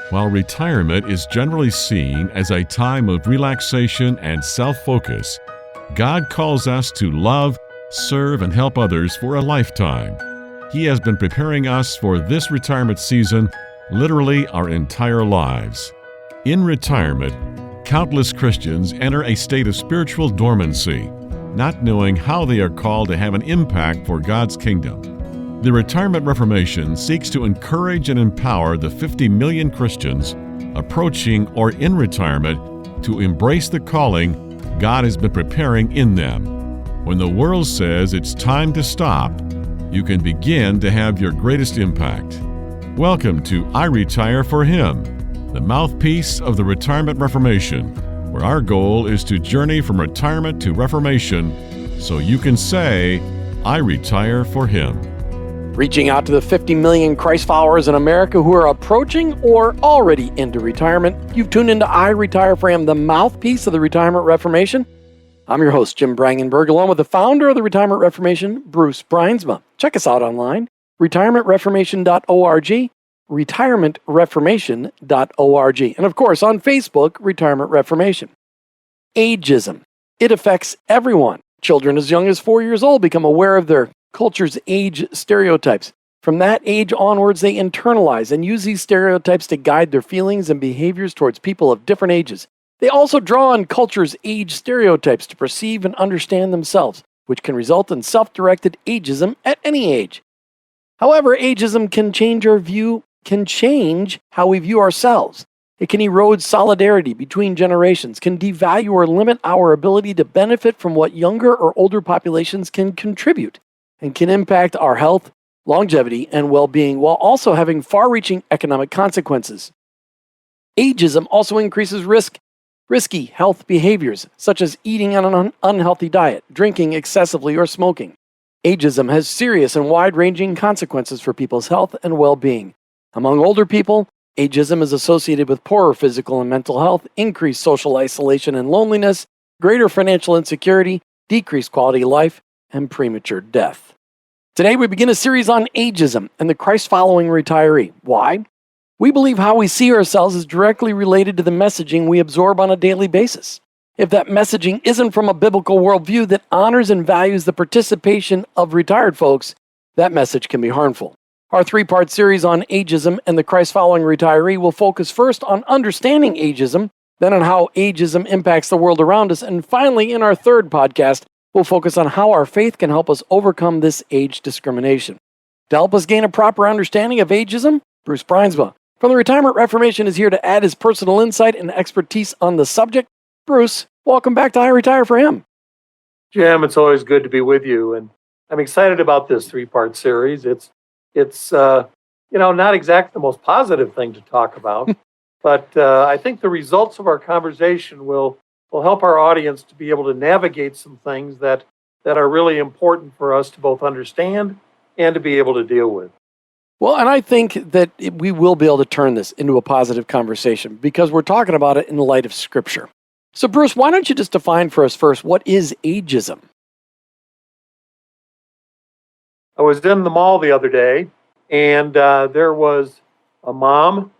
While retirement is generally seen as a time of relaxation and self-focus, God calls us to love, serve, and help others for a lifetime. He has been preparing us for this retirement season, literally our entire lives. In retirement, countless Christians enter a state of spiritual dormancy, not knowing how they are called to have an impact for God's kingdom. The Retirement Reformation seeks to encourage and empower the 50 million Christians approaching or in retirement to embrace the calling God has been preparing in them. When the world says it's time to stop, you can begin to have your greatest impact. Welcome to iRetire4Him, the mouthpiece of the Retirement Reformation, where our goal is to journey from retirement to reformation so you can say, I retire for Him. Reaching out to the 50 million Christ followers in America who are approaching or already into retirement, you've tuned into iRetire4Him, the mouthpiece of the Retirement Reformation. I'm your host, Jim Brangenberg, along with the founder of the Retirement Reformation, Bruce Brynsma. Check us out online, retirementreformation.org, retirementreformation.org, and of course on Facebook, Retirement Reformation. Ageism. It affects everyone. Children as young as 4 years old become aware of their culture's age stereotypes. From that age onwards, they internalize and use these stereotypes to guide their feelings and behaviors towards people of different ages. They also draw on culture's age stereotypes to perceive and understand themselves, which can result in self-directed ageism at any age. However, ageism can change how we view ourselves. It can erode solidarity between generations, can devalue or limit our ability to benefit from what younger or older populations can contribute, and can impact our health, longevity, and well-being while also having far-reaching economic consequences. Ageism also increases risky health behaviors, such as eating on an unhealthy diet, drinking excessively, or smoking. Ageism has serious and wide-ranging consequences for people's health and well-being. Among older people, ageism is associated with poorer physical and mental health, increased social isolation and loneliness, greater financial insecurity, decreased quality of life, and premature death. Today, we begin a series on ageism and the Christ-Following Retiree. Why? We believe how we see ourselves is directly related to the messaging we absorb on a daily basis. If that messaging isn't from a biblical worldview that honors and values the participation of retired folks, that message can be harmful. Our three-part series on ageism and the Christ-Following Retiree will focus first on understanding ageism, then on how ageism impacts the world around us, and finally, in our third podcast, we'll focus on how our faith can help us overcome this age discrimination. To help us gain a proper understanding of ageism, Bruce Brynsma from the Retirement Reformation is here to add his personal insight and expertise on the subject. Bruce, welcome back to iRetire4Him. Jim, it's always good to be with you, and I'm excited about this three-part series. It's not exactly the most positive thing to talk about, but I think the results of our conversation will help our audience to be able to navigate some things that are really important for us to both understand and to be able to deal with. Well, and I think that we will be able to turn this into a positive conversation because we're talking about it in the light of Scripture. So, Bruce, why don't you just define for us first, what is ageism? I was in the mall the other day, and there was a mom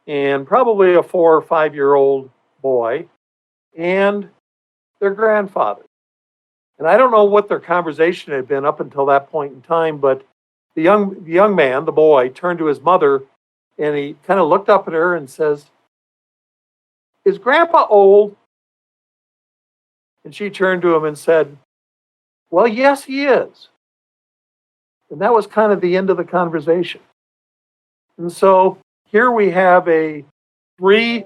and probably a 4 or 5 year old boy and their grandfather. And I don't know what their conversation had been up until that point in time, but the young man, the boy, turned to his mother and he kind of looked up at her and says, "Is Grandpa old?" And she turned to him and said, "Well, yes, he is." And that was kind of the end of the conversation. And so here we have three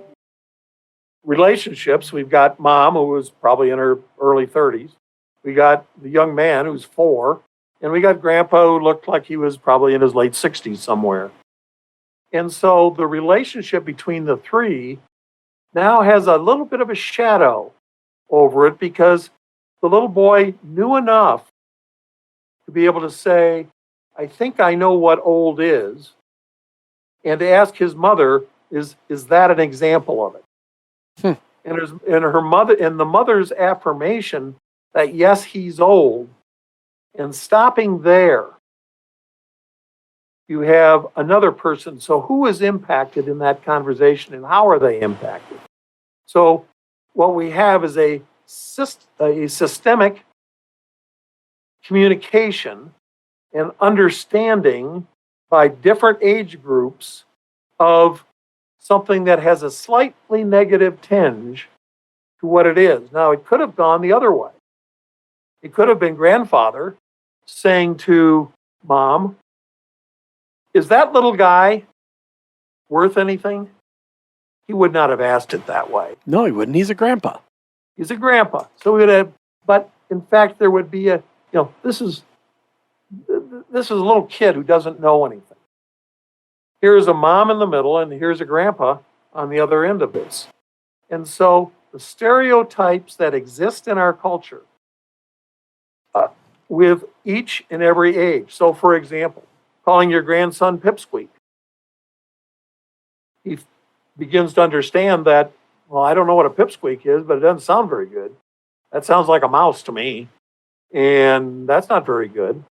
relationships. We've got mom, who was probably in her early 30s. We got the young man, who's 4. And we got grandpa, who looked like he was probably in his late 60s somewhere. And so the relationship between the three now has a little bit of a shadow over it because the little boy knew enough to be able to say, "I think I know what old is," and to ask his mother, is that an example of it? And the mother's affirmation that yes, he's old, and stopping there you have another person. So who is impacted in that conversation and how are they impacted? So what we have is a systemic communication and understanding by different age groups of something that has a slightly negative tinge to what it is. Now, it could have gone the other way. It could have been grandfather saying to mom, is that little guy worth anything? He would not have asked it that way. No, he wouldn't. He's a grandpa. He's a grandpa. So we would have, but in fact, there would be this is a little kid who doesn't know anything. Here's a mom in the middle, and here's a grandpa on the other end of this. And so the stereotypes that exist in our culture with each and every age. So, for example, calling your grandson Pipsqueak. He begins to understand that, well, I don't know what a pipsqueak is, but it doesn't sound very good. That sounds like a mouse to me, and that's not very good.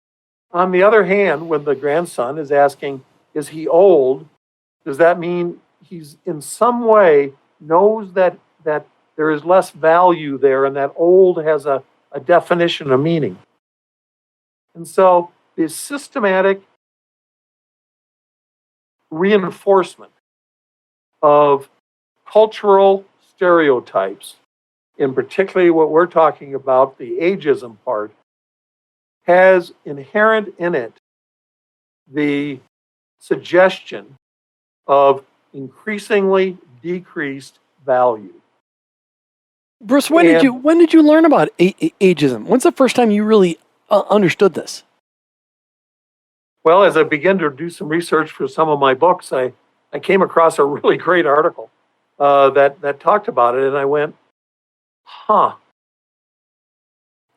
On the other hand, when the grandson is asking, is he old? Does that mean he's in some way knows that there is less value there and that old has a definition, a meaning? And so the systematic reinforcement of cultural stereotypes, in particularly what we're talking about, the ageism part, has inherent in it the suggestion of increasingly decreased value. Bruce, when did you learn about ageism? When's the first time you really understood this? Well, as I began to do some research for some of my books, I came across a really great article that talked about it, and I went,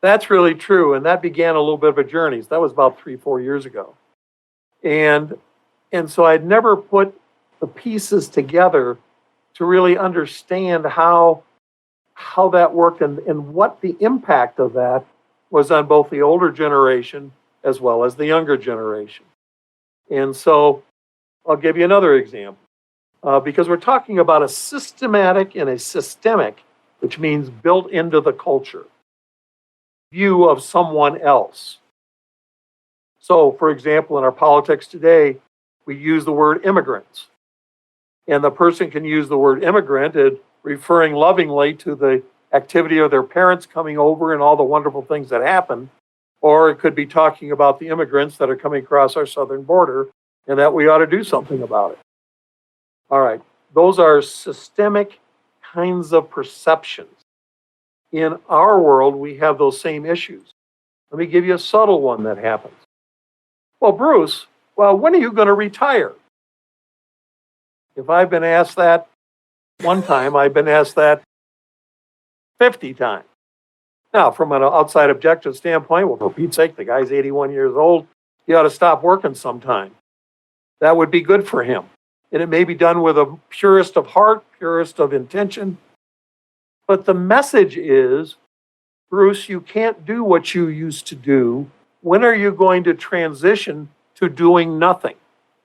that's really true. And that began a little bit of a journey. So that was about 3-4 years ago. And so I'd never put the pieces together to really understand how that worked and what the impact of that was on both the older generation as well as the younger generation. And so I'll give you another example. Because we're talking about a systematic and a systemic, which means built into the culture, view of someone else. So, for example, in our politics today, we use the word immigrants. And the person can use the word immigrant as referring lovingly to the activity of their parents coming over and all the wonderful things that happen. Or it could be talking about the immigrants that are coming across our southern border and that we ought to do something about it. All right, those are systemic kinds of perceptions. In our world, we have those same issues. Let me give you a subtle one that happens. Well, Bruce, when are you going to retire? If I've been asked that one time, I've been asked that 50 times. Now, from an outside objective standpoint, well, for Pete's sake, the guy's 81 years old. He ought to stop working sometime. That would be good for him. And it may be done with a purest of heart, purest of intention. But the message is, Bruce, you can't do what you used to do. When are you going to transition to doing nothing?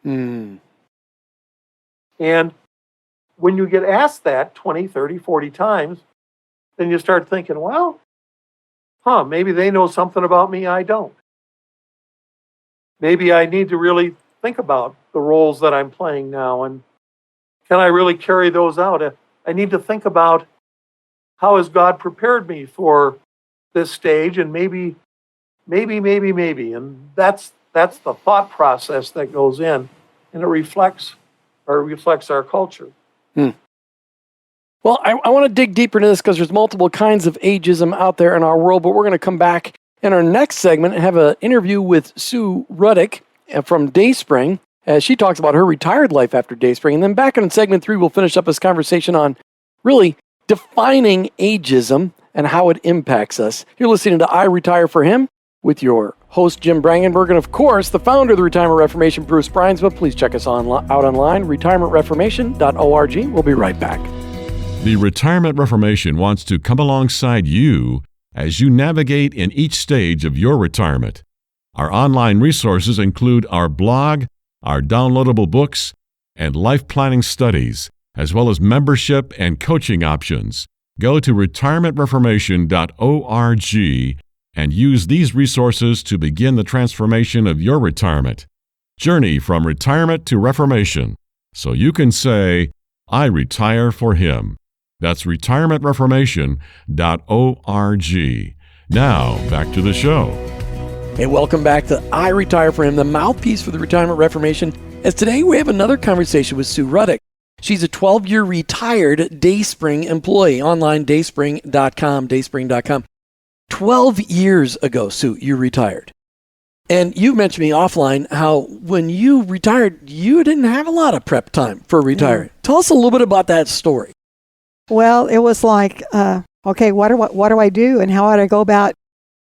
And when you get asked that 20, 30, 40 times, then you start thinking, maybe they know something about me I don't. Maybe I need to really think about the roles that I'm playing now, and can I really carry those out? I need to think about how has God prepared me for this stage, and maybe, and that's the thought process that goes in, and it reflects our culture. Well, I want to dig deeper into this because there's multiple kinds of ageism out there in our world, but we're going to come back in our next segment and have an interview with Sue Ruddick from DaySpring as she talks about her retired life after DaySpring. And then back in segment 3, we'll finish up this conversation on really defining ageism and how it impacts us. You're listening to iRetire4Him with your host, Jim Brangenberg, and of course, the founder of the Retirement Reformation, Bruce Bruinsma. Please check us out online, retirementreformation.org. We'll be right back. The Retirement Reformation wants to come alongside you as you navigate in each stage of your retirement. Our online resources include our blog, our downloadable books, and life planning studies, as well as membership and coaching options. Go to retirementreformation.org and use these resources to begin the transformation of your retirement. Journey from retirement to reformation, so you can say, I retire for Him. That's retirementreformation.org. Now, back to the show. Hey, welcome back to I Retire for Him, the mouthpiece for the Retirement Reformation. As today we have another conversation with Sue Ruddick. She's a 12-year retired DaySpring employee, online DaySpring.com. 12 years ago, Sue, you retired. And you mentioned me offline how when you retired, you didn't have a lot of prep time for retiring. Yeah. Tell us a little bit about that story. Well, it was like, okay, what do I do, and how do I go about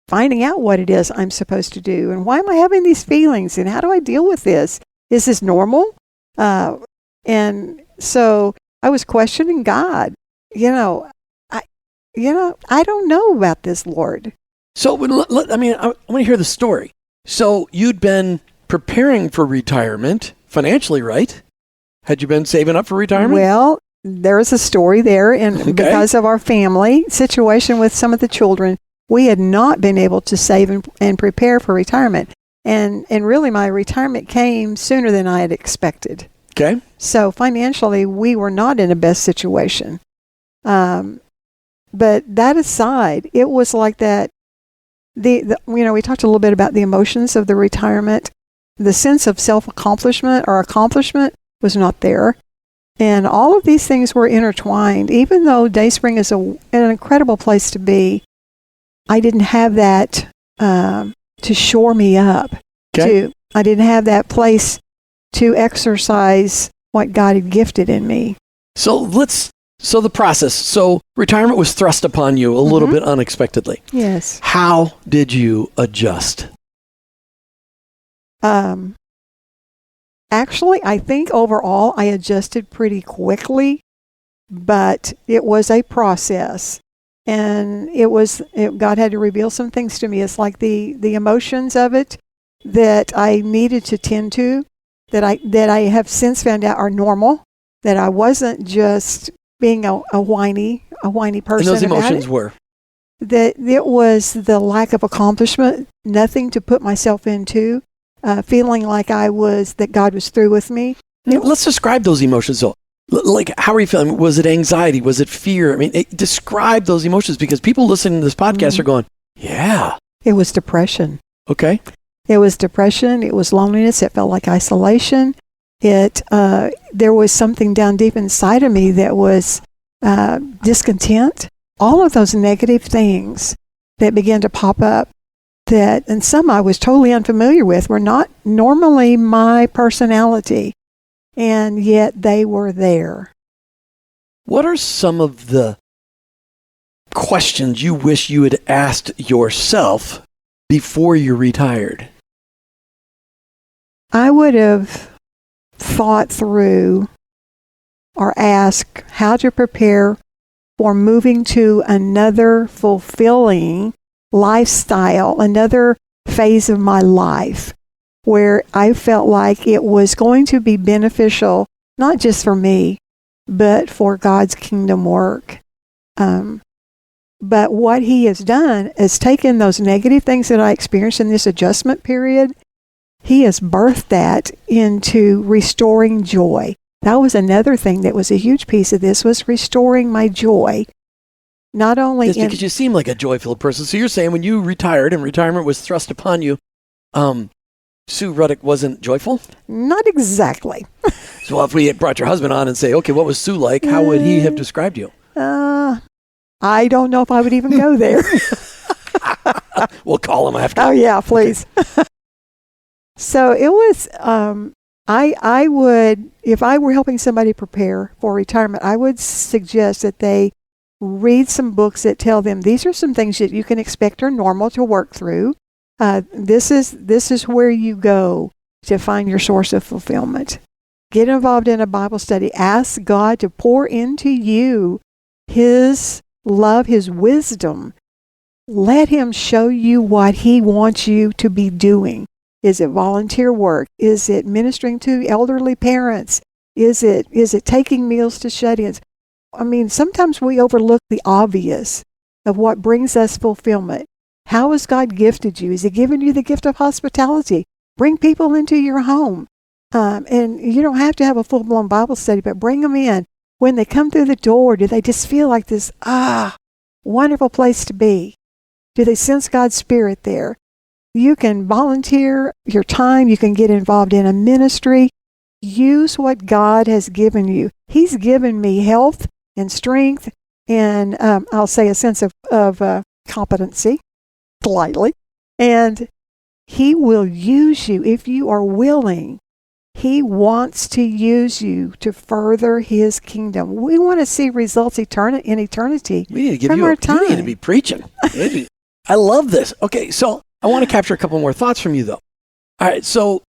finding out what it is I'm supposed to do, and why am I having these feelings, and how do I deal with this? Is this normal? And so I was questioning God. I don't know about this, Lord. So, I want to hear the story. So you'd been preparing for retirement financially, right? Had you been saving up for retirement? Well, there's a story there, and because of our family situation with some of the children, we had not been able to save and prepare for retirement. And really, my retirement came sooner than I had expected. Okay. So financially, we were not in the best situation. But that aside, it was like that. We talked a little bit about the emotions of the retirement. The sense of self-accomplishment or accomplishment was not there. And all of these things were intertwined. Even though DaySpring is an incredible place to be, I didn't have that to shore me up. Okay. I didn't have that place to exercise what God had gifted in me. So the process. So retirement was thrust upon you a little bit unexpectedly. Yes. How did you adjust? Actually, I think overall I adjusted pretty quickly, but it was a process. And God had to reveal some things to me. It's like the emotions of it that I needed to tend to, that I have since found out are normal, that I wasn't just being a whiny person. And those emotions were? That it was the lack of accomplishment, nothing to put myself into, feeling like that God was through with me. Let's describe those emotions though. Like, how are you feeling? Was it anxiety? Was it fear? Describe those emotions, because people listening to this podcast are going, yeah. It was depression. Okay. It was depression. It was loneliness. It felt like isolation. There was something down deep inside of me that was discontent. All of those negative things that began to pop up, and some I was totally unfamiliar with, were not normally my personality, and yet they were there. What are some of the questions you wish you had asked yourself before you retired? I would have thought through or asked how to prepare for moving to another fulfilling lifestyle, another phase of my life where I felt like it was going to be beneficial, not just for me, but for God's kingdom work. But what He has done is taken those negative things that I experienced in this adjustment period. He has birthed that into restoring joy. That was another thing that was a huge piece of this, was restoring my joy. Not only because you seem like a joy-filled person. So you're saying when you retired and retirement was thrust upon you, Sue Ruddick wasn't joyful? Not exactly. So if we brought your husband on and say, okay, what was Sue like? How would he have described you? I don't know if I would even go there. We'll call him after. Oh yeah, please. So it was, I would, if I were helping somebody prepare for retirement, I would suggest that they read some books that tell them these are some things that you can expect are normal to work through. This is where you go to find your source of fulfillment. Get involved in a Bible study. Ask God to pour into you His love, His wisdom. Let Him show you what He wants you to be doing. Is it volunteer work? Is it ministering to elderly parents? Is it taking meals to shut-ins? I mean, sometimes we overlook the obvious of what brings us fulfillment. How has God gifted you? Has He given you the gift of hospitality? Bring people into your home. And you don't have to have a full-blown Bible study, but bring them in. When they come through the door, do they just feel like this, wonderful place to be? Do they sense God's Spirit there? You can volunteer your time. You can get involved in a ministry. Use what God has given you. He's given me health and strength and I'll say a sense of competency, slightly. And He will use you if you are willing. He wants to use you to further His kingdom. We want to see results in eternity. We need to give from you our time. You need to be preaching. I love this. Okay, so I want to capture a couple more thoughts from you, though. All right, so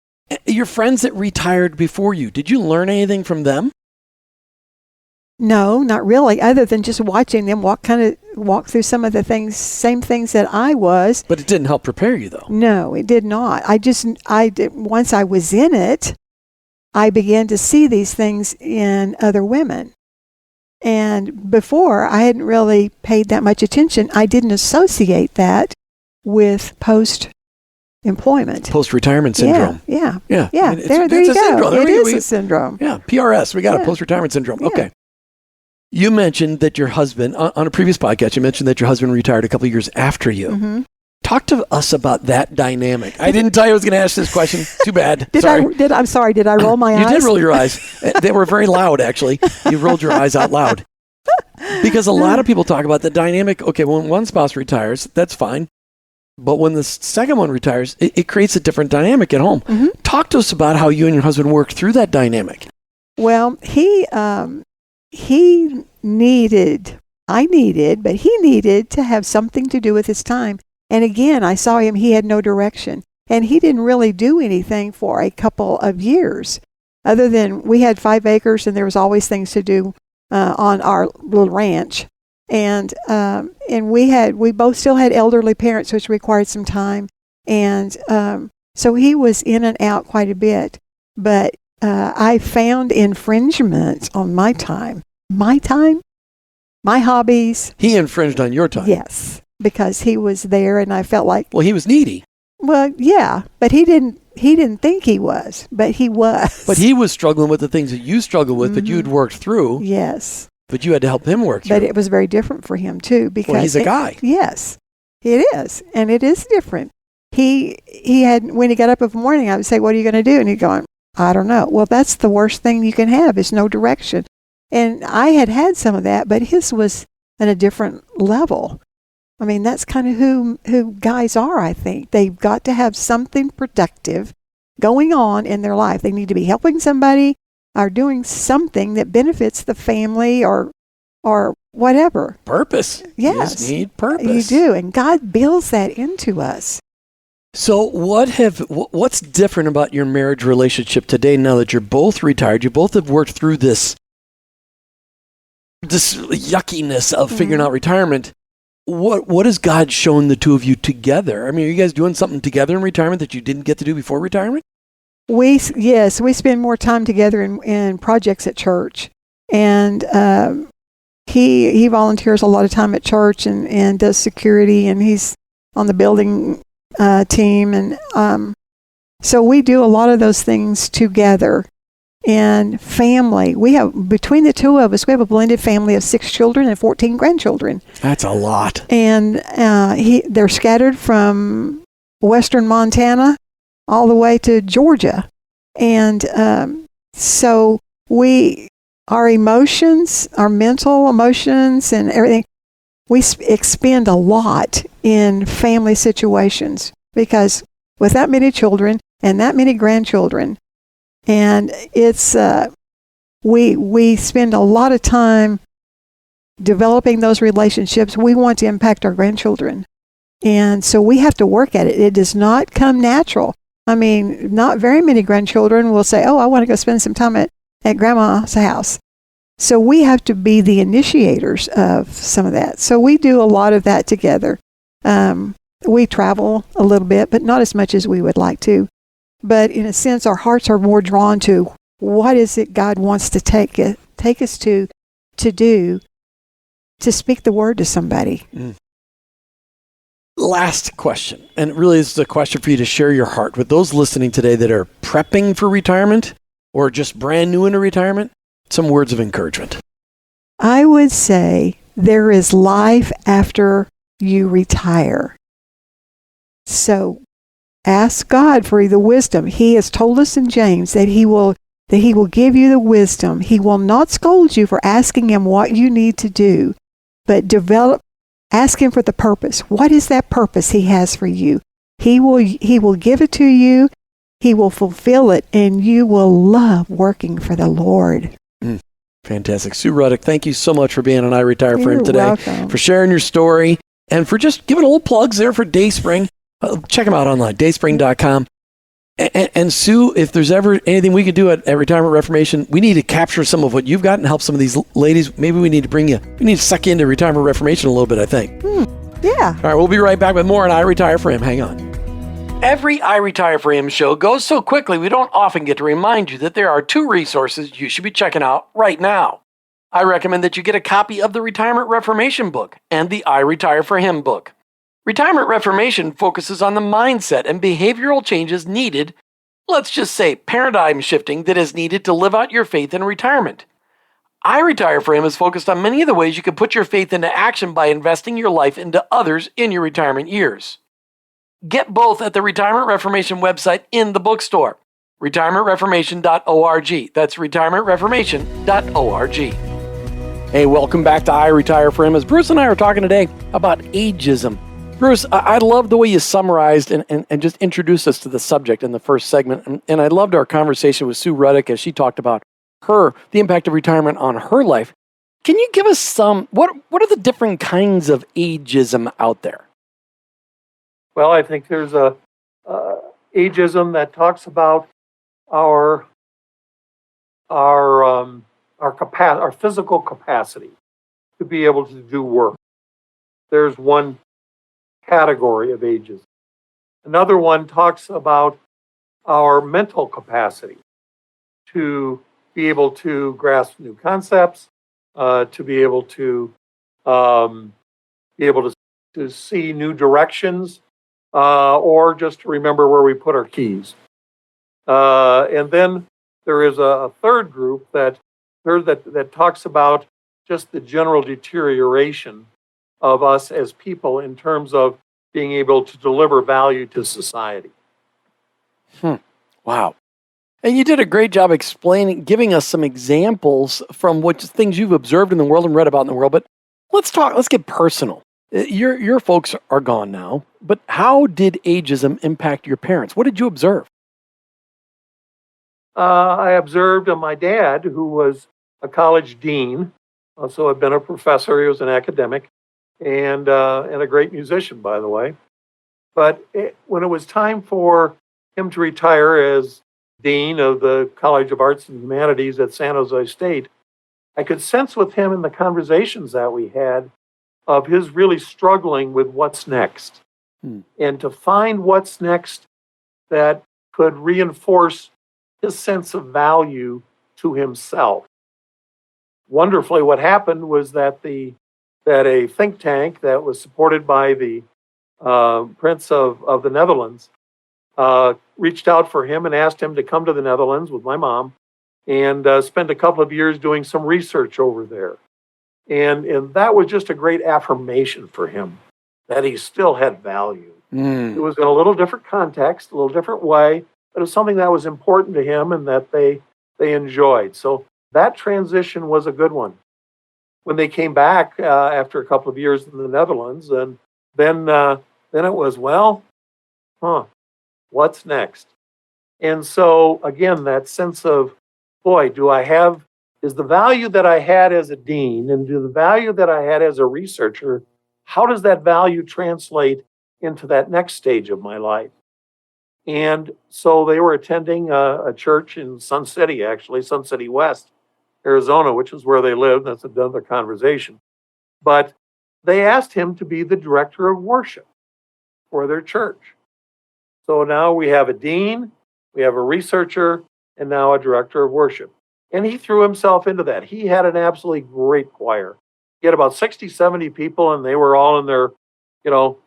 your friends that retired before you, did you learn anything from them? No, not really, other than just watching them walk through some of the same things that I was. But it didn't help prepare you, though. No, it did not. Once I was in it, I began to see these things in other women. And before, I hadn't really paid that much attention. I didn't associate that with post-employment. Post-retirement syndrome. Yeah. There you go. It is a syndrome. Yeah, PRS. We got a post-retirement syndrome. Yeah. Okay. You mentioned that your husband, on a previous podcast, you mentioned that your husband retired a couple of years after you. Mm-hmm. Talk to us about that dynamic. I didn't tell you I was going to ask this question. Too bad. Did I roll my eyes? You did roll your eyes. They were very loud, actually. You rolled your eyes out loud. Because a lot of people talk about the dynamic. Okay, when one spouse retires, that's fine. But when the second one retires, it creates a different dynamic at home. Mm-hmm. Talk to us about how you and your husband worked through that dynamic. Well, he needed to have something to do with his time. And again, I saw him, he had no direction. And he didn't really do anything for a couple of years, other than we had 5 acres and there was always things to do on our little ranch. And we both still had elderly parents, which required some time. And so he was in and out quite a bit. But I found infringements on my time, my hobbies. He infringed on your time. Yes, because he was there, and I felt like. Well, he was needy. Well, yeah, but he didn't think he was, but he was. But he was struggling with the things that you struggled with, that you had worked through. Yes. But you had to help him work through. But it was very different for him too, because he's a guy. Yes, it is, and it is different. He had, when he got up in the morning, I would say, "What are you going to do?" And he'd go, "I don't know." Well, that's the worst thing you can have, is no direction. And I had some of that, but his was at a different level. I mean, that's kind of who guys are, I think. They've got to have something productive going on in their life. They need to be helping somebody or doing something that benefits the family or whatever. Purpose. Yes. You just need purpose. You do, and God builds that into us. So what's different about your marriage relationship today now that you're both retired? You both have worked through this yuckiness of figuring out retirement. What has God shown the two of you together? I mean, are you guys doing something together in retirement that you didn't get to do before retirement? We spend more time together in projects at church, and he volunteers a lot of time at church and does security, and he's on the building team, and so we do a lot of those things together. And family, we have, between the two of us, we have a blended family of 6 children and 14 grandchildren. That's a lot. And they're scattered from western Montana all the way to Georgia. And so our emotions, our mental emotions and everything, we expend a lot in family situations, because with that many children and that many grandchildren, and it's we spend a lot of time developing those relationships. We want to impact our grandchildren, and so we have to work at it. It does not come natural. I mean, not very many grandchildren will say, "Oh, I want to go spend some time at Grandma's house." So we have to be the initiators of some of that. So we do a lot of that together. We travel a little bit, but not as much as we would like to. but in a sense, our hearts are more drawn to what is it God wants to take us to do, to speak the word to somebody. Last question, and really this is a question for you to share your heart with those listening today that are prepping for retirement or just brand new into retirement. Some words of encouragement. I would say there is life after you retire. So ask God for the wisdom. He has told us in James that He will give you the wisdom. He will not scold you for asking Him what you need to do, but ask Him for the purpose. What is that purpose He has for you? He will give it to you. He will fulfill it, and you will love working for the Lord. Fantastic. Sue Ruddick, thank you so much for being on iRetire4Him today, welcome. for sharing your story, and for just giving a little plugs there for DaySpring. Check them out online, dayspring.com. And Sue, if there's ever anything we could do at Retirement Reformation, we need to capture some of what you've got and help some of these ladies. Maybe we need to suck you into Retirement Reformation a little bit, I think. Yeah. All right, we'll be right back with more on iRetire4Him. Hang on. Every iRetire4Him show goes so quickly we don't often get to remind you that there are 2 resources you should be checking out right now. I recommend that you get a copy of the Retirement Reformation book and the iRetire4Him book. Retirement Reformation focuses on the mindset and behavioral changes needed, let's just say paradigm shifting, that is needed to live out your faith in retirement. iRetire4Him is focused on many of the ways you can put your faith into action by investing your life into others in your retirement years. Get both at the Retirement Reformation website in the bookstore, retirementreformation.org. That's retirementreformation.org. Hey, welcome back to iRetire4Him. As Bruce and I are talking today about ageism. Bruce, I love the way you summarized and just introduced us to the subject in the first segment. And I loved our conversation with Sue Ruddick as she talked about the impact of retirement on her life. Can you give us what are the different kinds of ageism out there? Well, I think there's a ageism that talks about our physical capacity to be able to do work. There's one category of ageism. Another one talks about our mental capacity to be able to grasp new concepts, to be able to see new directions, or just to remember where we put our keys. And then there is a third group that talks about just the general deterioration of us as people in terms of being able to deliver value to society. Wow. And you did a great job giving us some examples from things you've observed in the world and read about in the world. But let's get personal. Your folks are gone now, but how did ageism impact your parents? What did you observe? I observed my dad, who was a college dean, also had been a professor. He was an academic and a great musician, by the way. But when it was time for him to retire as dean of the College of Arts and Humanities at San Jose State, I could sense with him in the conversations that we had of his really struggling with what's next. And to find what's next that could reinforce his sense of value to himself. Wonderfully, what happened was that a think tank that was supported by the Prince of the Netherlands reached out for him and asked him to come to the Netherlands with my mom and spend a couple of years doing some research over there. And that was just a great affirmation for him that he still had value. It was in a little different context, a little different way, but it was something that was important to him and that they enjoyed. So that transition was a good one. When they came back after a couple of years in the Netherlands, and then it was, what's next? And so again, that sense of, boy, is the value that I had as a dean and the value that I had as a researcher, how does that value translate into that next stage of my life? And so they were attending a church in Sun City West, Arizona, which is where they lived. That's another conversation. But they asked him to be the director of worship for their church. So now we have a dean, we have a researcher, and now a director of worship. And he threw himself into that. He had an absolutely great choir. He had about 60, 70 people, and they were all in their,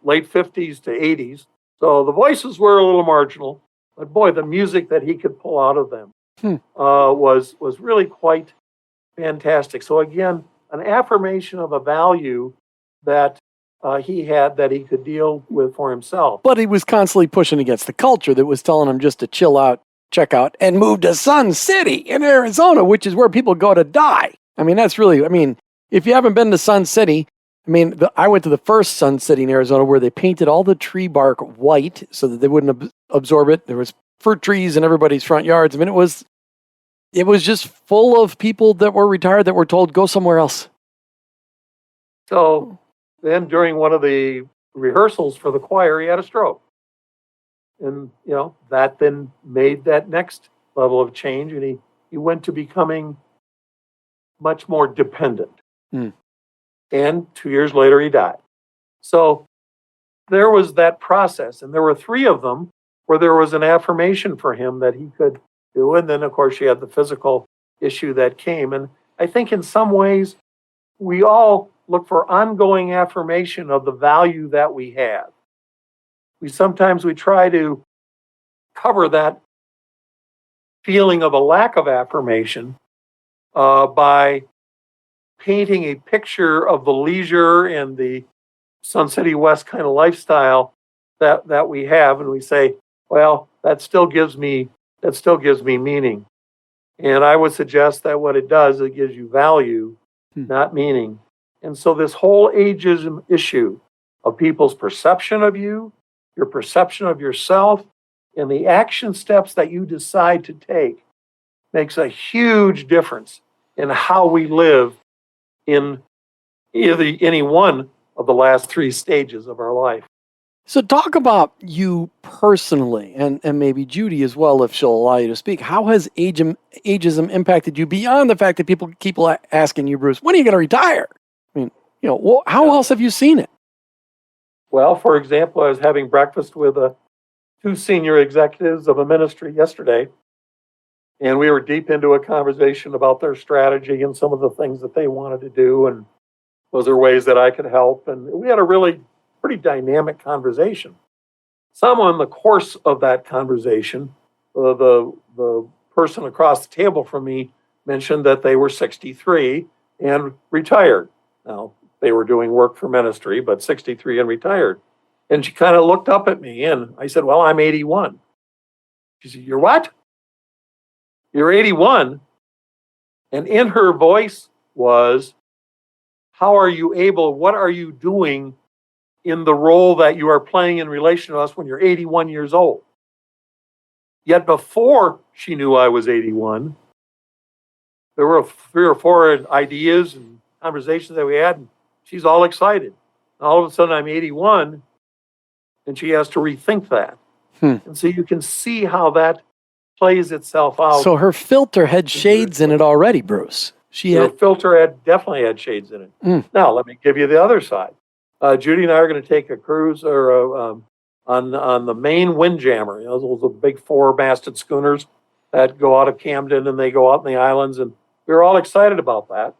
late 50s to 80s. So the voices were a little marginal, but boy, the music that he could pull out of them was really quite fantastic. So again, an affirmation of a value that he had that he could deal with for himself. But he was constantly pushing against the culture that was telling him just to chill out, check out, and move to Sun City in Arizona, which is where people go to die. I mean, that's really, if you haven't been to Sun City, I went to the first Sun City in Arizona where they painted all the tree bark white so that they wouldn't absorb it. There was fruit trees in everybody's front yards. It was just full of people that were retired that were told, go somewhere else. So then during one of the rehearsals for the choir, he had a stroke. And, that then made that next level of change. And he went to becoming much more dependent. And 2 years later, he died. So there was that process. And there were 3 of them where there was an affirmation for him that he could do. And then, of course, you had the physical issue that came. And I think in some ways, we all look for ongoing affirmation of the value that we have. Sometimes we try to cover that feeling of a lack of affirmation by painting a picture of the leisure and the Sun City West kind of lifestyle that we have, and we say, well, that still gives me meaning. And I would suggest that what it does, it gives you value, not meaning. And so this whole ageism issue of people's perception of you, your perception of yourself, and the action steps that you decide to take makes a huge difference in how we live in any one of the last 3 stages of our life. So talk about you personally, and maybe Judy as well, if she'll allow you to speak. How has ageism impacted you beyond the fact that people keep asking you, Bruce, when are you going to retire? How else have you seen it? Well, for example, I was having breakfast with 2 senior executives of a ministry yesterday, and we were deep into a conversation about their strategy and some of the things that they wanted to do, and was there ways that I could help? And we had a really pretty dynamic conversation. Someone in the course of that conversation, the person across the table from me mentioned that they were 63 and retired. Now, they were doing work for ministry, but 63 and retired. And she kind of looked up at me, and I said, well, I'm 81. She said, you're what? You're 81? And in her voice was, what are you doing in the role that you are playing in relation to us when you're 81 years old? Yet before she knew I was 81, there were 3 or 4 ideas and conversations that we had, and she's all excited. And all of a sudden I'm 81, and she has to rethink that. And so you can see how that plays itself out. So her filter had shades in it already, Bruce. Her filter definitely had shades in it. Now, let me give you the other side. Judy and I are going to take a cruise on the Maine Windjammer. Those are big 4-masted schooners that go out of Camden and they go out in the islands. And we were all excited about that.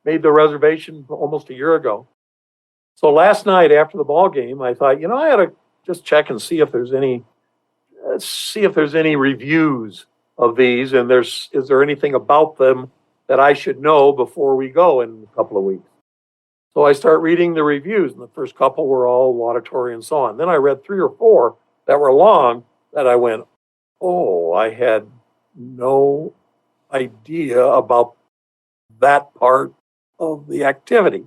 Made the reservation almost a year ago. So last night after the ball game, I thought, I ought to just check and see if there's any reviews of these, and is there anything about them that I should know before we go in a couple of weeks. So I start reading the reviews, and the first couple were all laudatory and so on. Then I read 3 or 4 that were long that I went, oh, I had no idea about that part of the activity.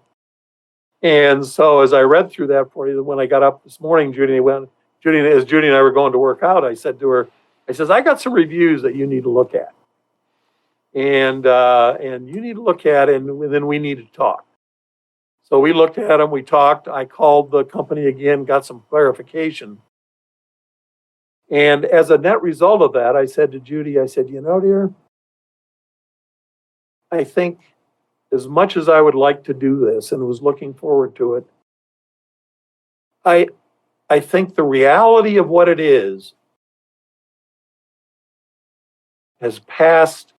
And so as I read through that for you, when I got up this morning, as Judy and I were going to work out, I said to her, I got some reviews that you need to look at. And you need to look at it, and then we need to talk. So we looked at them, we talked, I called the company again, got some clarification. And as a net result of that, I said to Judy, dear, I think as much as I would like to do this and was looking forward to it, I think the reality of what it is has passed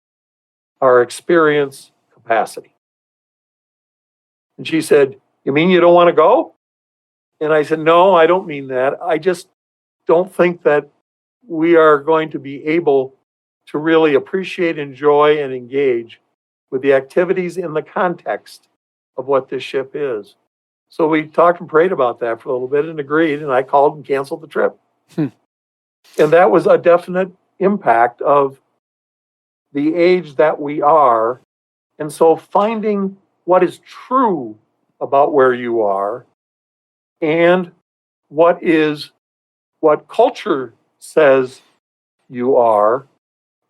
our experience capacity. And she said, "You mean you don't want to go?" And I said, "No, I don't mean that. I just don't think that we are going to be able to really appreciate, enjoy, and engage with the activities in the context of what this ship is." So we talked and prayed about that for a little bit and agreed, and I called and canceled the trip. And that was a definite impact of the age that we are. And so finding what is true about where you are and what culture says you are,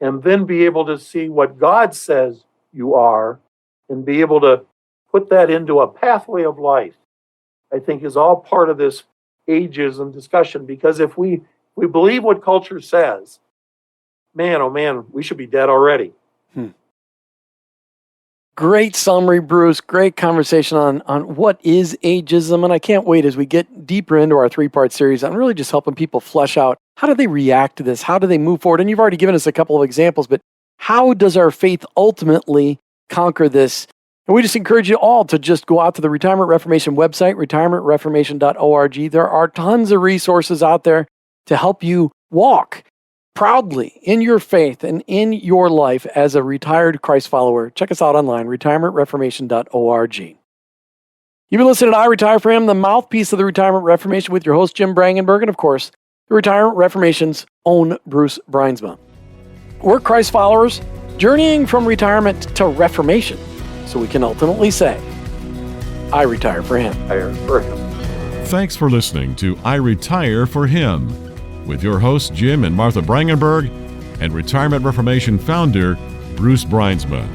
and then be able to see what God says you are and be able to put that into a pathway of life, I think is all part of this ageism discussion. Because if we believe what culture says, man, oh man, we should be dead already. Great summary, Bruce. Great conversation on what is ageism. And I can't wait as we get deeper into our 3-part series on really just helping people flesh out how do they react to this? How do they move forward? And you've already given us a couple of examples, but how does our faith ultimately conquer this? And we just encourage you all to just go out to the Retirement Reformation website, retirementreformation.org. There are tons of resources out there to help you walk proudly in your faith and in your life as a retired Christ follower. Check us out online, retirementreformation.org. You've been listening to I Retire for Him, the mouthpiece of the Retirement Reformation, with your host, Jim Brangenberg, and of course, the Retirement Reformation's own Bruce Brynsma. We're Christ followers journeying from retirement to reformation, so we can ultimately say, I retire for Him. Thanks for listening to I Retire for Him with your hosts Jim and Martha Brangenberg and Retirement Reformation founder Bruce Brynsma.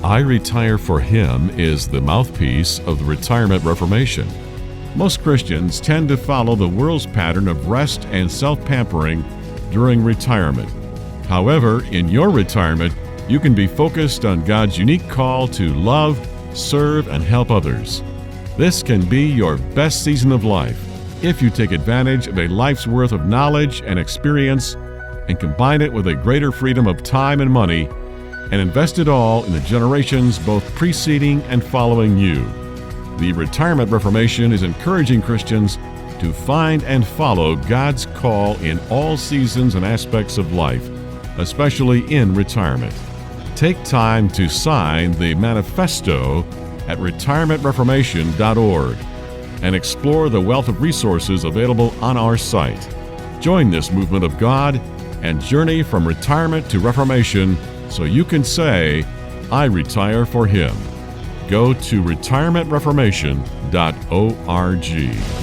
I Retire for Him is the mouthpiece of the Retirement Reformation. Most Christians tend to follow the world's pattern of rest and self-pampering during retirement. However, in your retirement, you can be focused on God's unique call to love, serve, and help others. This can be your best season of life if you take advantage of a life's worth of knowledge and experience and combine it with a greater freedom of time and money and invest it all in the generations both preceding and following you. The Retirement Reformation is encouraging Christians to find and follow God's call in all seasons and aspects of life, especially in retirement. Take time to sign the manifesto at retirementreformation.org and explore the wealth of resources available on our site. Join this movement of God and journey from retirement to reformation so you can say, I retire for Him. Go to retirementreformation.org.